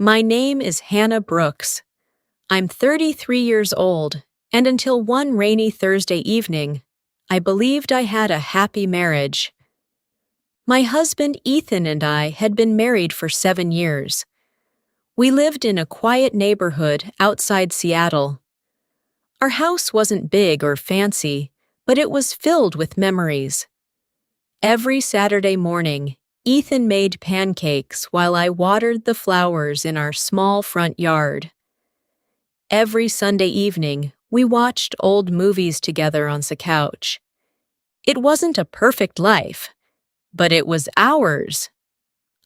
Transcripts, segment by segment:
My name is Hannah Brooks. I'm 33 years old, and until one rainy Thursday evening, I believed I had a happy marriage. My husband Ethan and I had been married for 7 years. We lived in a quiet neighborhood outside Seattle. Our house wasn't big or fancy, but it was filled with memories. Every Saturday morning, Ethan made pancakes while I watered the flowers in our small front yard. Every Sunday evening, we watched old movies together on the couch. It wasn't a perfect life, but it was ours.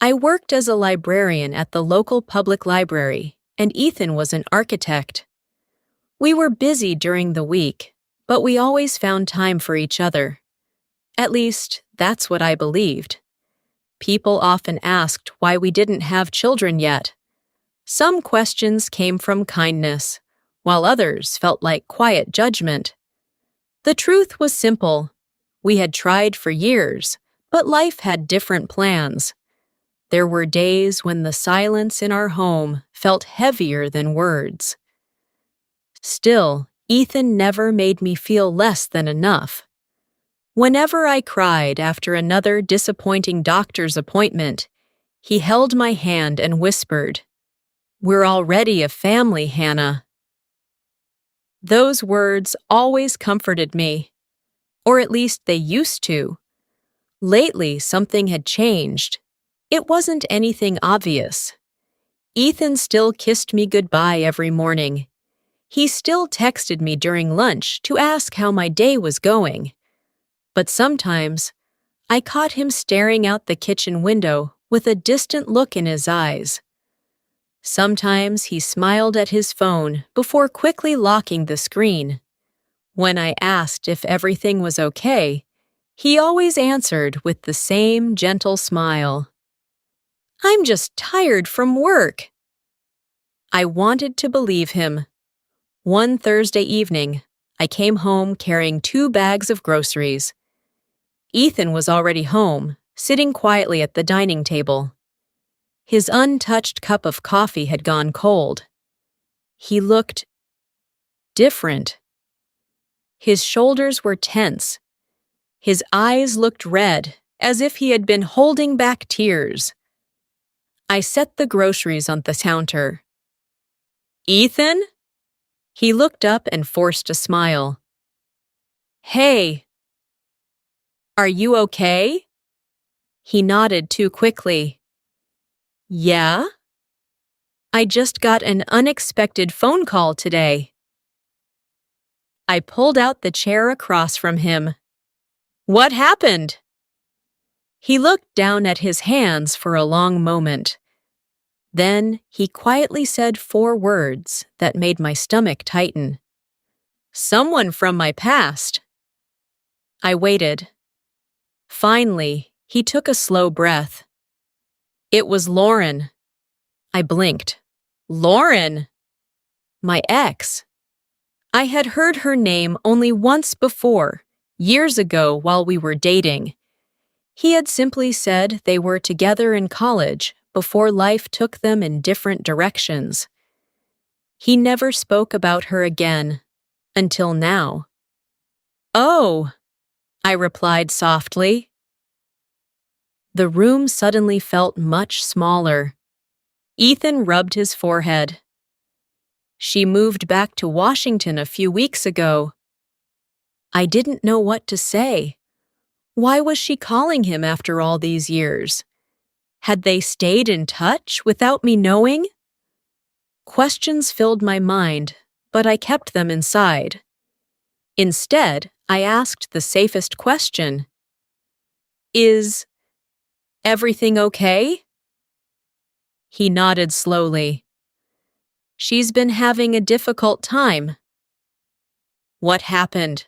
I worked as a librarian at the local public library, and Ethan was an architect. We were busy during the week, but we always found time for each other. At least, that's what I believed. People often asked why we didn't have children yet. Some questions came from kindness, while others felt like quiet judgment. The truth was simple. We had tried for years, but life had different plans. There were days when the silence in our home felt heavier than words. Still, Ethan never made me feel less than enough. Whenever I cried after another disappointing doctor's appointment, he held my hand and whispered, "We're already a family, Hannah." Those words always comforted me, or at least they used to. Lately, something had changed. It wasn't anything obvious. Ethan still kissed me goodbye every morning. He still texted me during lunch to ask how my day was going. But sometimes, I caught him staring out the kitchen window with a distant look in his eyes. Sometimes he smiled at his phone before quickly locking the screen. When I asked if everything was okay, he always answered with the same gentle smile. "I'm just tired from work." I wanted to believe him. One Thursday evening, I came home carrying 2 bags of groceries. Ethan was already home, sitting quietly at the dining table. His untouched cup of coffee had gone cold. He looked different. His shoulders were tense. His eyes looked red, as if he had been holding back tears. I set the groceries on the counter. "Ethan?" He looked up and forced a smile. "Hey. Are you okay?" He nodded too quickly. "Yeah?" "I just got an unexpected phone call today." I pulled out the chair across from him. "What happened?" He looked down at his hands for a long moment. Then he quietly said 4 words that made my stomach tighten. "Someone from my past." I waited. Finally, he took a slow breath. "It was Lauren." I blinked. "Lauren?" "My ex." I had heard her name only once before, years ago while we were dating. He had simply said they were together in college before life took them in different directions. He never spoke about her again, until now. "Oh," I replied softly. The room suddenly felt much smaller. Ethan rubbed his forehead. "She moved back to Washington a few weeks ago." I didn't know what to say. Why was she calling him after all these years? Had they stayed in touch without me knowing? Questions filled my mind, but I kept them inside. Instead, I asked the safest question. "Is everything okay?" He nodded slowly. "She's been having a difficult time." "What happened?"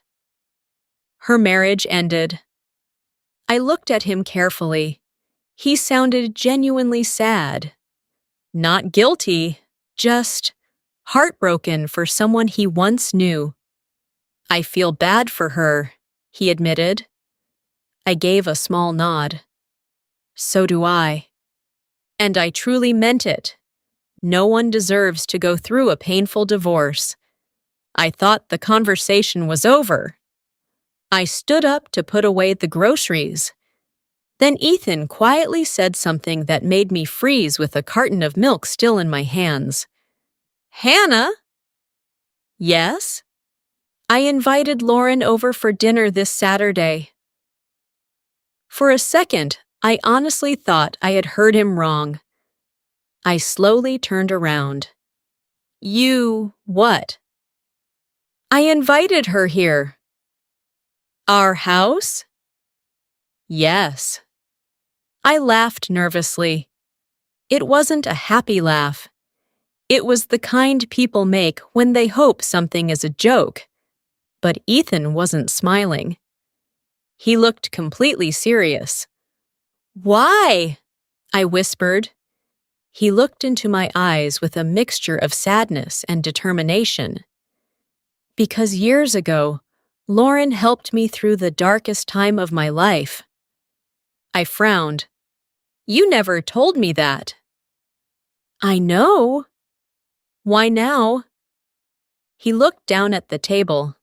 "Her marriage ended." I looked at him carefully. He sounded genuinely sad. Not guilty, just heartbroken for someone he once knew. "I feel bad for her," he admitted. I gave a small nod. "So do I." And I truly meant it. No one deserves to go through a painful divorce. I thought the conversation was over. I stood up to put away the groceries. Then Ethan quietly said something that made me freeze with a carton of milk still in my hands. "Hannah?" "Yes?" "I invited Lauren over for dinner this Saturday." For a second, I honestly thought I had heard him wrong. I slowly turned around. "You what?" "I invited her here." "Our house?" "Yes." I laughed nervously. It wasn't a happy laugh. It was the kind people make when they hope something is a joke. But Ethan wasn't smiling. He looked completely serious. "Why?" I whispered. He looked into my eyes with a mixture of sadness and determination. "Because years ago, Lauren helped me through the darkest time of my life." I frowned. "You never told me that." "I know." "Why now?" He looked down at the table.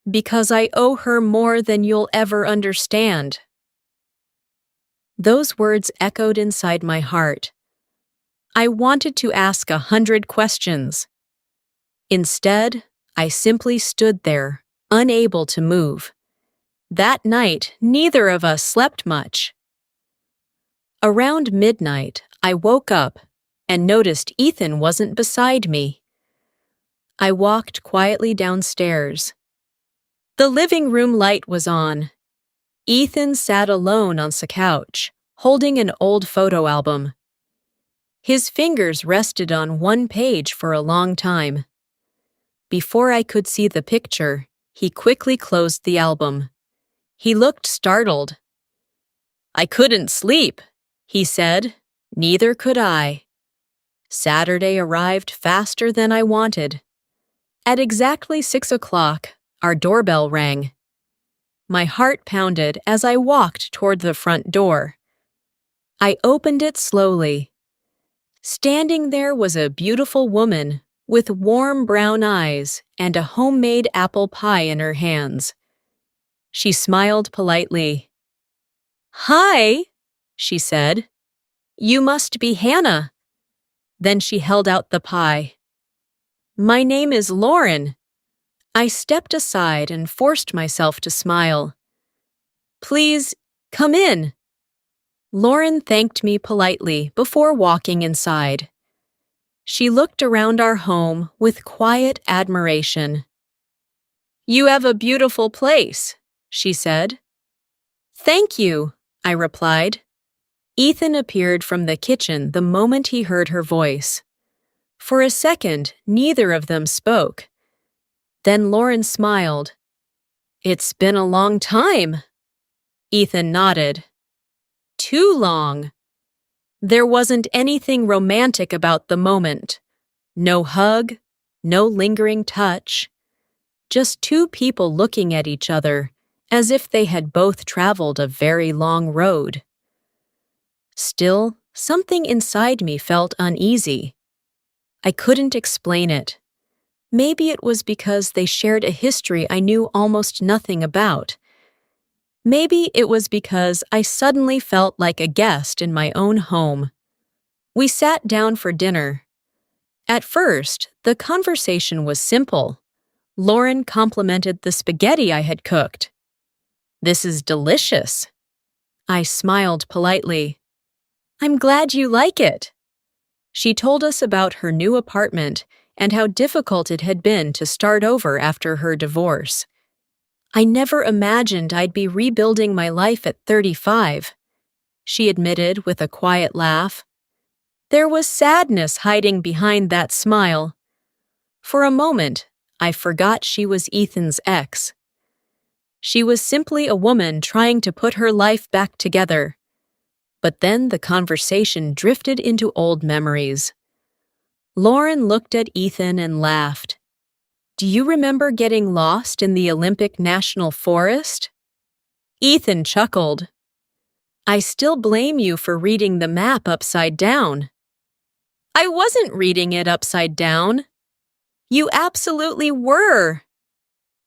"Because I owe her more than you'll ever understand." Those words echoed inside my heart. I wanted to ask 100 questions. Instead, I simply stood there, unable to move. That night, neither of us slept much. Around midnight, I woke up and noticed Ethan wasn't beside me. I walked quietly downstairs. The living room light was on. Ethan sat alone on the couch, holding an old photo album. His fingers rested on one page for a long time. Before I could see the picture, he quickly closed the album. He looked startled. "I couldn't sleep," he said. "Neither could I." Saturday arrived faster than I wanted. At exactly 6 o'clock, our doorbell rang. My heart pounded as I walked toward the front door. I opened it slowly. Standing there was a beautiful woman with warm brown eyes and a homemade apple pie in her hands. She smiled politely. "Hi," she said. "You must be Hannah." Then she held out the pie. "My name is Lauren." I stepped aside and forced myself to smile. "Please, come in." Lauren thanked me politely before walking inside. She looked around our home with quiet admiration. "You have a beautiful place," she said. "Thank you," I replied. Ethan appeared from the kitchen the moment he heard her voice. For a second, neither of them spoke. Then Lauren smiled. "It's been a long time." Ethan nodded. "Too long." There wasn't anything romantic about the moment. No hug, no lingering touch. Just two people looking at each other, as if they had both traveled a very long road. Still, something inside me felt uneasy. I couldn't explain it. Maybe it was because they shared a history I knew almost nothing about. Maybe it was because I suddenly felt like a guest in my own home. We sat down for dinner. At first, the conversation was simple. Lauren complimented the spaghetti I had cooked. "This is delicious." I smiled politely. "I'm glad you like it." She told us about her new apartment and how difficult it had been to start over after her divorce. "I never imagined I'd be rebuilding my life at 35, she admitted with a quiet laugh. There was sadness hiding behind that smile. For a moment, I forgot she was Ethan's ex. She was simply a woman trying to put her life back together. But then the conversation drifted into old memories. Lauren looked at Ethan and laughed. "Do you remember getting lost in the Olympic National Forest?" Ethan chuckled. "I still blame you for reading the map upside down." I wasn't reading it upside down. You absolutely were.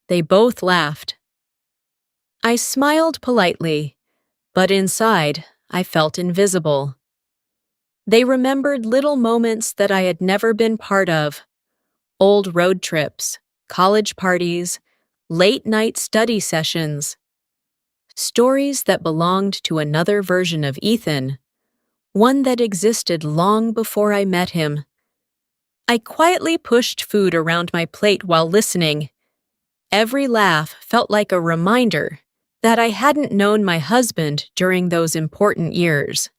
They both laughed. I smiled politely, but inside, I felt invisible. They remembered little moments that I had never been part of. Old road trips, college parties, late-night study sessions. Stories that belonged to another version of Ethan, one that existed long before I met him. I quietly pushed food around my plate while listening. Every laugh felt like a reminder that I hadn't known my husband during those important years.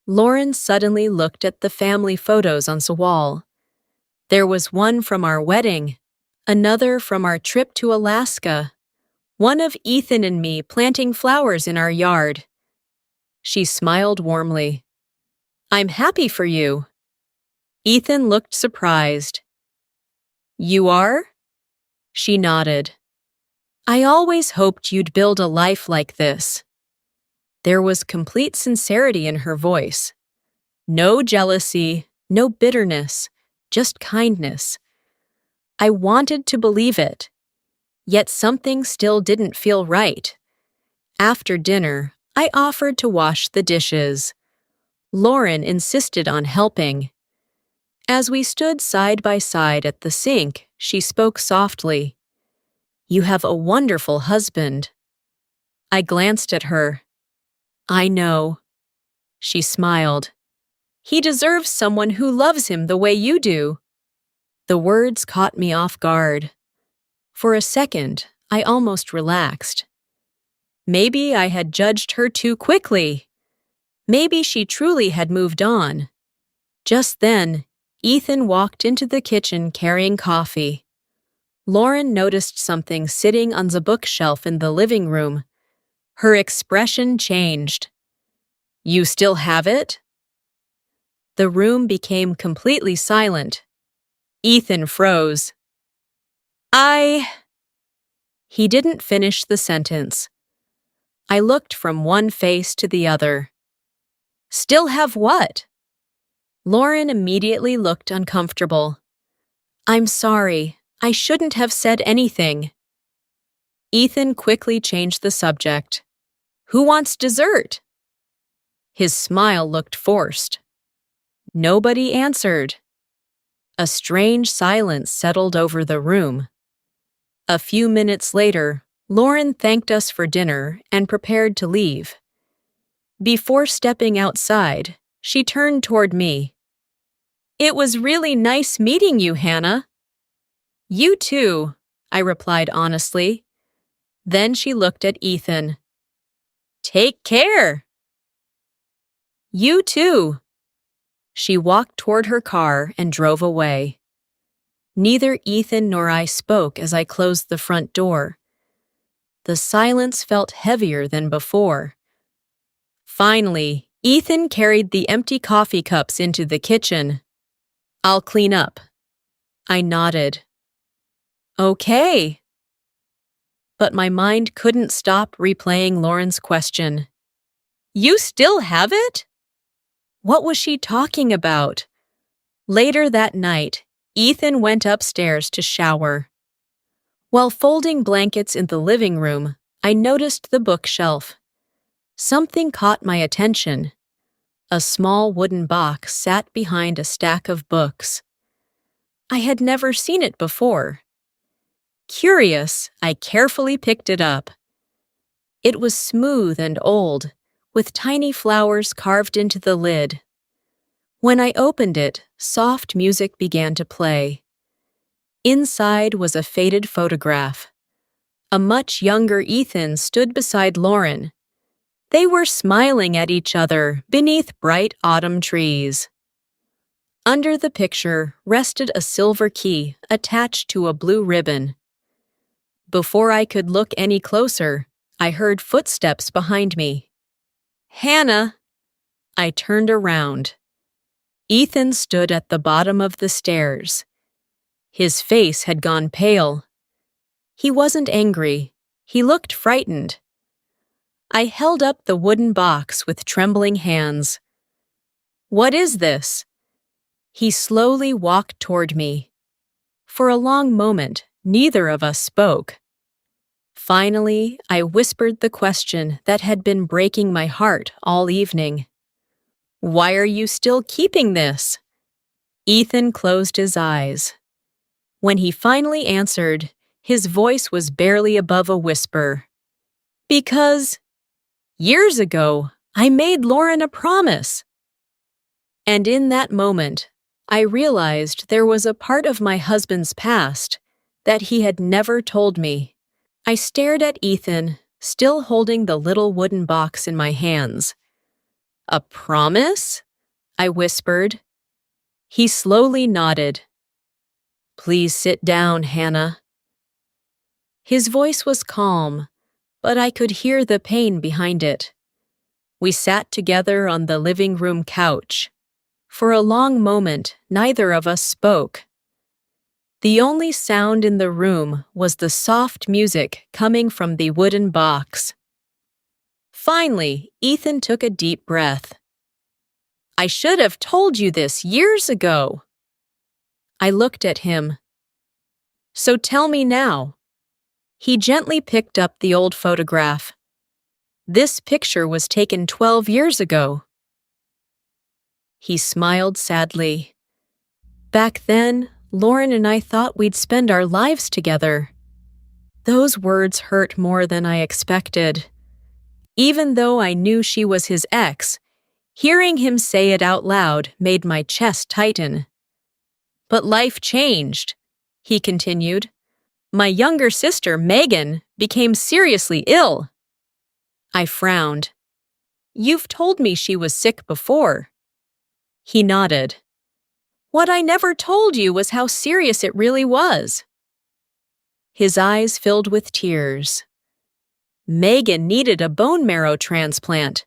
Lauren suddenly looked at the family photos on the wall. There was one from our wedding, another from our trip to Alaska, one of Ethan and me planting flowers in our yard. She smiled warmly. I'm happy for you. Ethan looked surprised. You are? She nodded. I always hoped you'd build a life like this. There was complete sincerity in her voice. No jealousy, no bitterness, just kindness. I wanted to believe it, yet something still didn't feel right. After dinner, I offered to wash the dishes. Lauren insisted on helping. As we stood side by side at the sink, she spoke softly. You have a wonderful husband. I glanced at her. I know. She smiled. He deserves someone who loves him the way you do. The words caught me off guard. For a second, I almost relaxed. Maybe I had judged her too quickly. Maybe she truly had moved on. Just then, Ethan walked into the kitchen carrying coffee. Lauren noticed something sitting on the bookshelf in the living room. Her expression changed. You still have it? The room became completely silent. Ethan froze. He didn't finish the sentence. I looked from one face to the other. Still have what? Lauren immediately looked uncomfortable. I'm sorry. I shouldn't have said anything. Ethan quickly changed the subject. Who wants dessert? His smile looked forced. Nobody answered. A strange silence settled over the room. A few minutes later, Lauren thanked us for dinner and prepared to leave. Before stepping outside, she turned toward me. It was really nice meeting you, Hannah. You too, I replied honestly. Then she looked at Ethan. Take care. You too. She walked toward her car and drove away. Neither Ethan nor I spoke as I closed the front door. The silence felt heavier than before. Finally, Ethan carried the empty coffee cups into the kitchen. I'll clean up. I nodded. Okay. But my mind couldn't stop replaying Lauren's question. You still have it? What was she talking about? Later that night, Ethan went upstairs to shower. While folding blankets in the living room, I noticed the bookshelf. Something caught my attention. A small wooden box sat behind a stack of books. I had never seen it before. Curious, I carefully picked it up. It was smooth and old, with tiny flowers carved into the lid. When I opened it, soft music began to play. Inside was a faded photograph. A much younger Ethan stood beside Lauren. They were smiling at each other beneath bright autumn trees. Under the picture rested a silver key attached to a blue ribbon. Before I could look any closer, I heard footsteps behind me. Hannah! I turned around. Ethan stood at the bottom of the stairs. His face had gone pale. He wasn't angry. He looked frightened. I held up the wooden box with trembling hands. What is this? He slowly walked toward me. For a long moment, neither of us spoke. Finally, I whispered the question that had been breaking my heart all evening. "Why are you still keeping this?" Ethan closed his eyes. When he finally answered, his voice was barely above a whisper. "Because years ago, I made Lauren a promise." And in that moment, I realized there was a part of my husband's past that he had never told me. I stared at Ethan, still holding the little wooden box in my hands. "A promise?" I whispered. He slowly nodded. "Please sit down, Hannah." His voice was calm, but I could hear the pain behind it. We sat together on the living room couch. For a long moment, neither of us spoke. The only sound in the room was the soft music coming from the wooden box. Finally, Ethan took a deep breath. "I should have told you this years ago." I looked at him. "So tell me now." He gently picked up the old photograph. "This picture was taken 12 years ago." He smiled sadly. "Back then, Lauren and I thought we'd spend our lives together." Those words hurt more than I expected. Even though I knew she was his ex, hearing him say it out loud made my chest tighten. "But life changed," he continued. "My younger sister, Megan, became seriously ill." I frowned. "You've told me she was sick before." He nodded. "What I never told you was how serious it really was." His eyes filled with tears. "Megan needed a bone marrow transplant.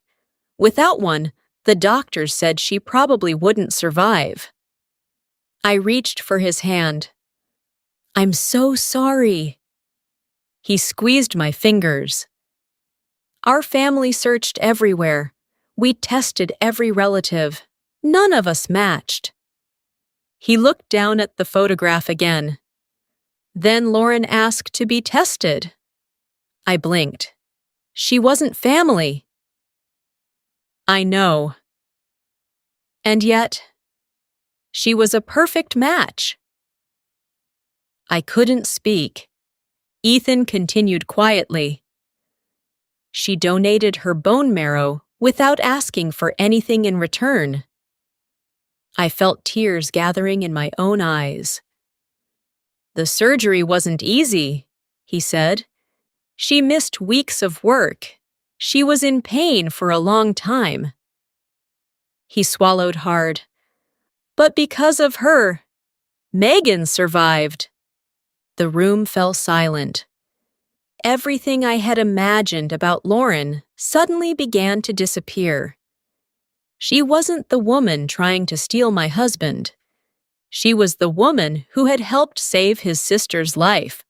Without one, the doctors said she probably wouldn't survive." I reached for his hand. "I'm so sorry." He squeezed my fingers. "Our family searched everywhere. We tested every relative. None of us matched." He looked down at the photograph again. "Then Lauren asked to be tested." I blinked. "She wasn't family." "I know." "And yet, she was a perfect match." I couldn't speak. Ethan continued quietly. "She donated her bone marrow without asking for anything in return." I felt tears gathering in my own eyes. "The surgery wasn't easy," he said. "She missed weeks of work. She was in pain for a long time." He swallowed hard. "But because of her, Megan survived." The room fell silent. Everything I had imagined about Lauren suddenly began to disappear. She wasn't the woman trying to steal my husband. She was the woman who had helped save his sister's life.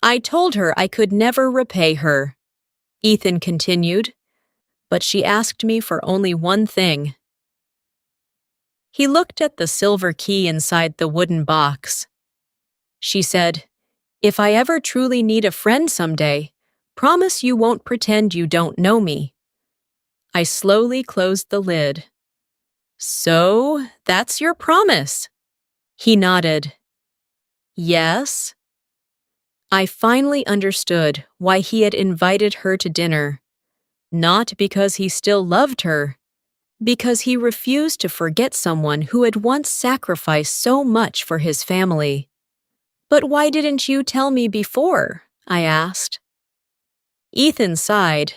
"I told her I could never repay her," Ethan continued, "but she asked me for only one thing." He looked at the silver key inside the wooden box. She said, "If I ever truly need a friend someday, promise you won't pretend you don't know me." I slowly closed the lid. "So, that's your promise?" He nodded. "Yes." I finally understood why he had invited her to dinner. Not because he still loved her, because he refused to forget someone who had once sacrificed so much for his family. "But why didn't you tell me before?" I asked. Ethan sighed.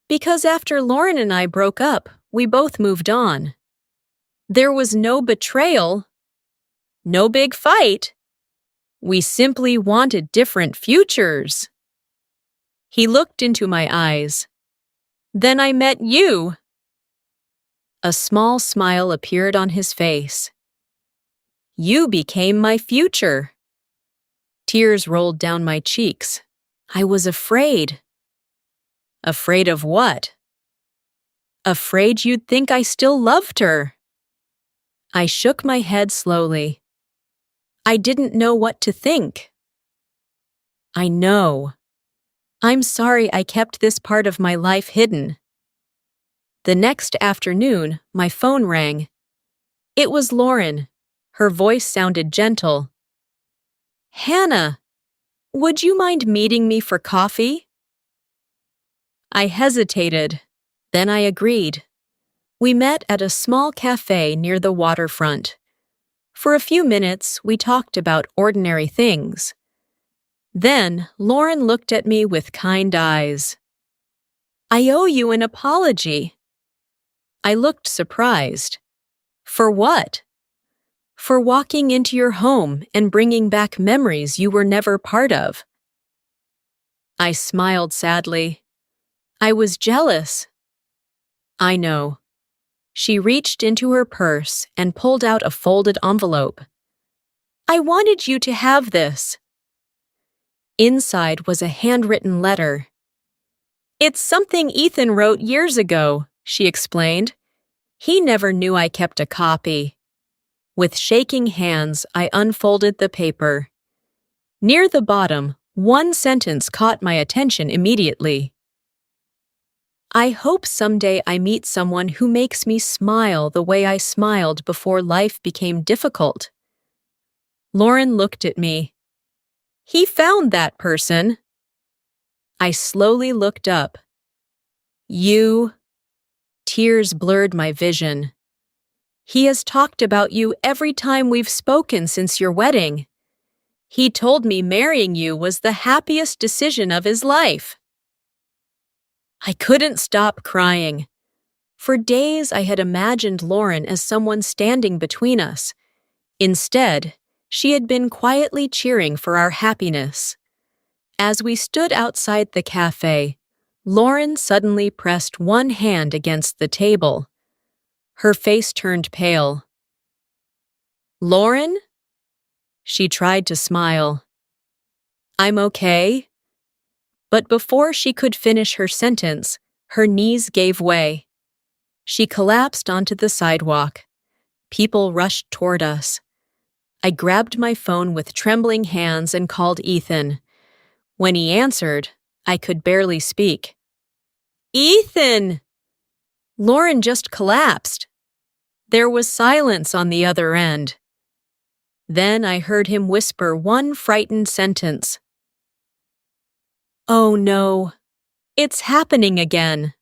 "Because after Lauren and I broke up, we both moved on. There was no betrayal, no big fight. We simply wanted different futures." He looked into my eyes. "Then I met you." A small smile appeared on his face. "You became my future." Tears rolled down my cheeks. I was afraid. "Afraid of what?" "Afraid you'd think I still loved her." I shook my head slowly. I didn't know what to think. I know. I'm sorry I kept this part of my life hidden. The next afternoon, my phone rang. It was Lauren. Her voice sounded gentle. Hannah, would you mind meeting me for coffee? I hesitated. Then I agreed. We met at a small cafe near the waterfront. For a few minutes, we talked about ordinary things. Then, Lauren looked at me with kind eyes. I owe you an apology. I looked surprised. For what? For walking into your home and bringing back memories you were never part of. I smiled sadly. I was jealous. I know. She reached into her purse and pulled out a folded envelope. I wanted you to have this. Inside was a handwritten letter. It's something Ethan wrote years ago, she explained. He never knew I kept a copy. With shaking hands, I unfolded the paper. Near the bottom, one sentence caught my attention immediately. I hope someday I meet someone who makes me smile the way I smiled before life became difficult. Lauren looked at me. He found that person. I slowly looked up. You. Tears blurred my vision. He has talked about you every time we've spoken since your wedding. He told me marrying you was the happiest decision of his life. I couldn't stop crying. For days I had imagined Lauren as someone standing between us. Instead, she had been quietly cheering for our happiness. As we stood outside the cafe, Lauren suddenly pressed one hand against the table. Her face turned pale. Lauren? She tried to smile. I'm okay. But before she could finish her sentence, her knees gave way. She collapsed onto the sidewalk. People rushed toward us. I grabbed my phone with trembling hands and called Ethan. When he answered, I could barely speak. Ethan! Lauren just collapsed. There was silence on the other end. Then I heard him whisper one frightened sentence. Oh no, it's happening again.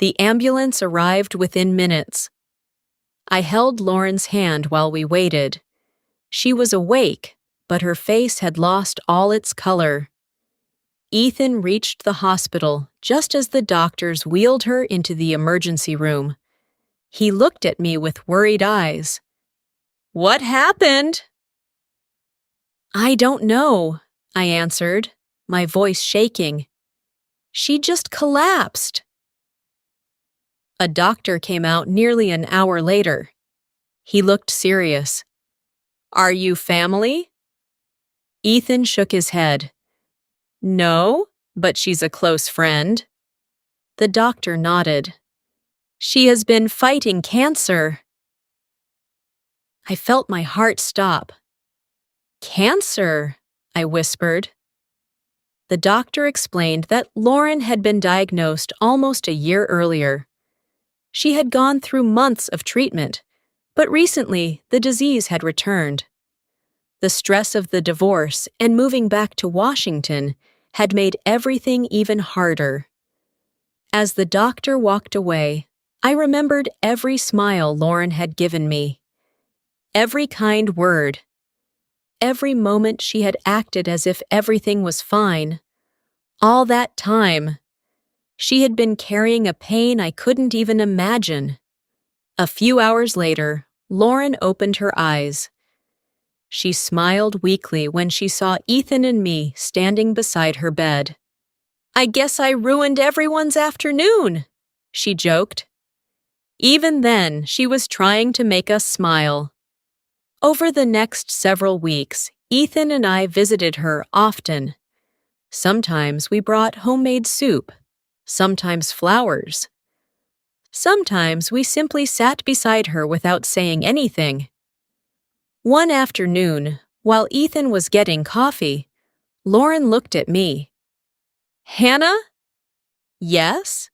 The ambulance arrived within minutes. I held Lauren's hand while we waited. She was awake, but her face had lost all its color. Ethan reached the hospital just as the doctors wheeled her into the emergency room. He looked at me with worried eyes. What happened? I don't know, I answered, my voice shaking. She just collapsed. A doctor came out nearly an hour later. He looked serious. Are you family? Ethan shook his head. No, but she's a close friend. The doctor nodded. She has been fighting cancer. I felt my heart stop. Cancer, I whispered. The doctor explained that Lauren had been diagnosed almost a year earlier. She had gone through months of treatment, but recently the disease had returned. The stress of the divorce and moving back to Washington had made everything even harder. As the doctor walked away, I remembered every smile Lauren had given me, every kind word, every moment she had acted as if everything was fine. All that time, she had been carrying a pain I couldn't even imagine. A few hours later, Lauren opened her eyes. She smiled weakly when she saw Ethan and me standing beside her bed. I guess I ruined everyone's afternoon, she joked. Even then, she was trying to make us smile. Over the next several weeks, Ethan and I visited her often. Sometimes we brought homemade soup, sometimes flowers. Sometimes we simply sat beside her without saying anything. One afternoon, while Ethan was getting coffee, Lauren looked at me. "Hannah?" "Yes?"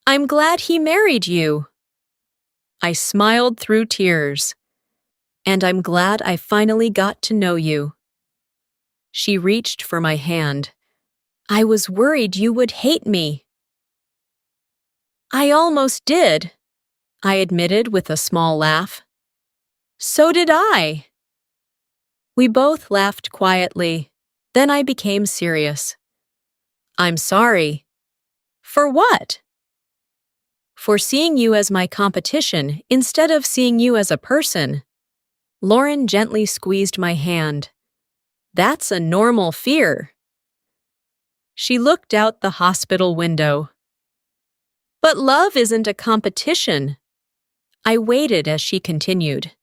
"I'm glad he married you." I smiled through tears. "And I'm glad I finally got to know you." She reached for my hand. "I was worried you would hate me." "I almost did," I admitted with a small laugh. "So did I." We both laughed quietly. Then I became serious. "I'm sorry." "For what?" "For seeing you as my competition instead of seeing you as a person." Lauren gently squeezed my hand. "That's a normal fear." She looked out the hospital window. "But love isn't a competition." I waited as she continued.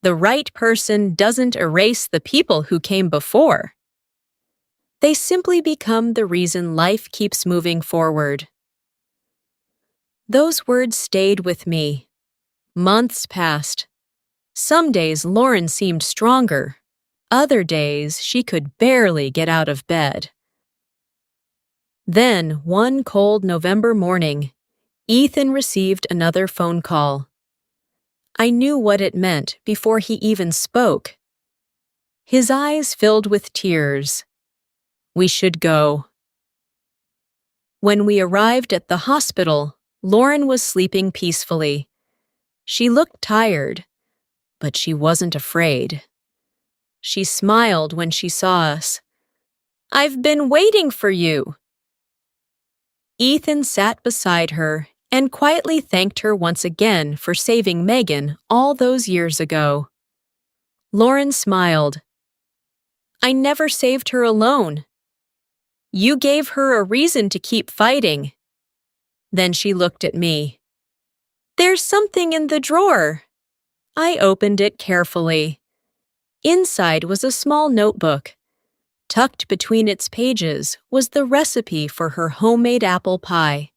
"The right person doesn't erase the people who came before. They simply become the reason life keeps moving forward." Those words stayed with me. Months passed. Some days Lauren seemed stronger. Other days she could barely get out of bed. Then, one cold November morning, Ethan received another phone call. I knew what it meant before he even spoke. His eyes filled with tears. "We should go." When we arrived at the hospital, Lauren was sleeping peacefully. She looked tired, but she wasn't afraid. She smiled when she saw us. "I've been waiting for you." Ethan sat beside her and quietly thanked her once again for saving Megan all those years ago. Lauren smiled. "I never saved her alone. You gave her a reason to keep fighting." Then she looked at me. "There's something in the drawer." I opened it carefully. Inside was a small notebook. Tucked between its pages was the recipe for her homemade apple pie.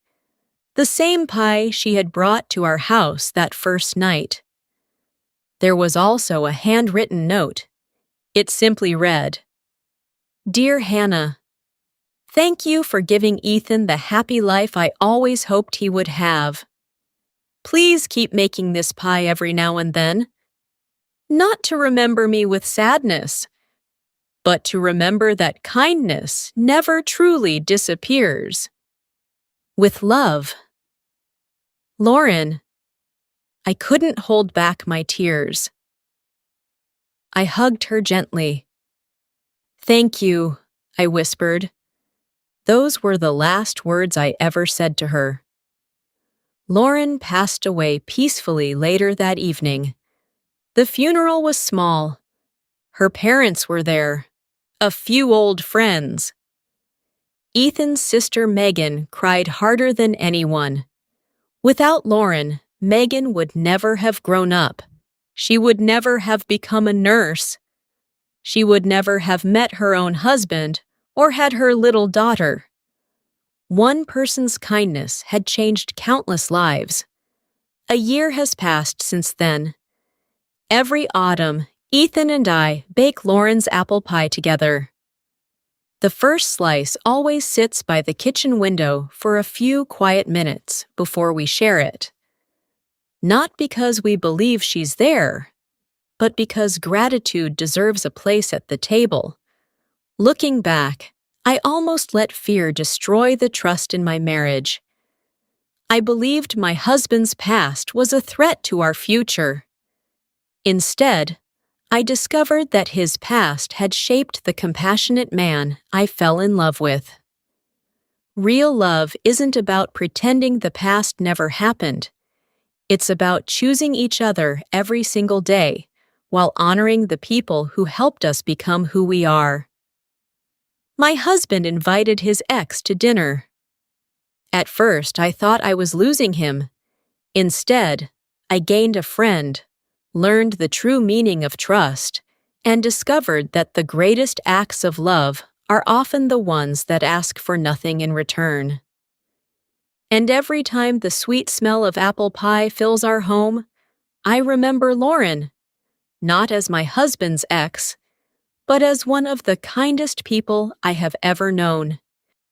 The same pie she had brought to our house that first night. There was also a handwritten note. It simply read, "Dear Hannah, thank you for giving Ethan the happy life I always hoped he would have. Please keep making this pie every now and then. Not to remember me with sadness, but to remember that kindness never truly disappears. With love." Lauren. I couldn't hold back my tears. I hugged her gently. "Thank you," I whispered. Those were the last words I ever said to her. Lauren passed away peacefully later that evening. The funeral was small. Her parents were there. A few old friends. Ethan's sister Megan cried harder than anyone. Without Lauren, Megan would never have grown up. She would never have become a nurse. She would never have met her own husband or had her little daughter. One person's kindness had changed countless lives. A year has passed since then. Every autumn, Ethan and I bake Lauren's apple pie together. The first slice always sits by the kitchen window for a few quiet minutes before we share it. Not because we believe she's there, but because gratitude deserves a place at the table. Looking back, I almost let fear destroy the trust in my marriage. I believed my husband's past was a threat to our future. Instead, I discovered that his past had shaped the compassionate man I fell in love with. Real love isn't about pretending the past never happened. It's about choosing each other every single day while honoring the people who helped us become who we are. My husband invited his ex to dinner. At first, I thought I was losing him. Instead, I gained a friend, learned the true meaning of trust, and discovered that the greatest acts of love are often the ones that ask for nothing in return. And every time the sweet smell of apple pie fills our home, I remember Lauren, not as my husband's ex, but as one of the kindest people I have ever known.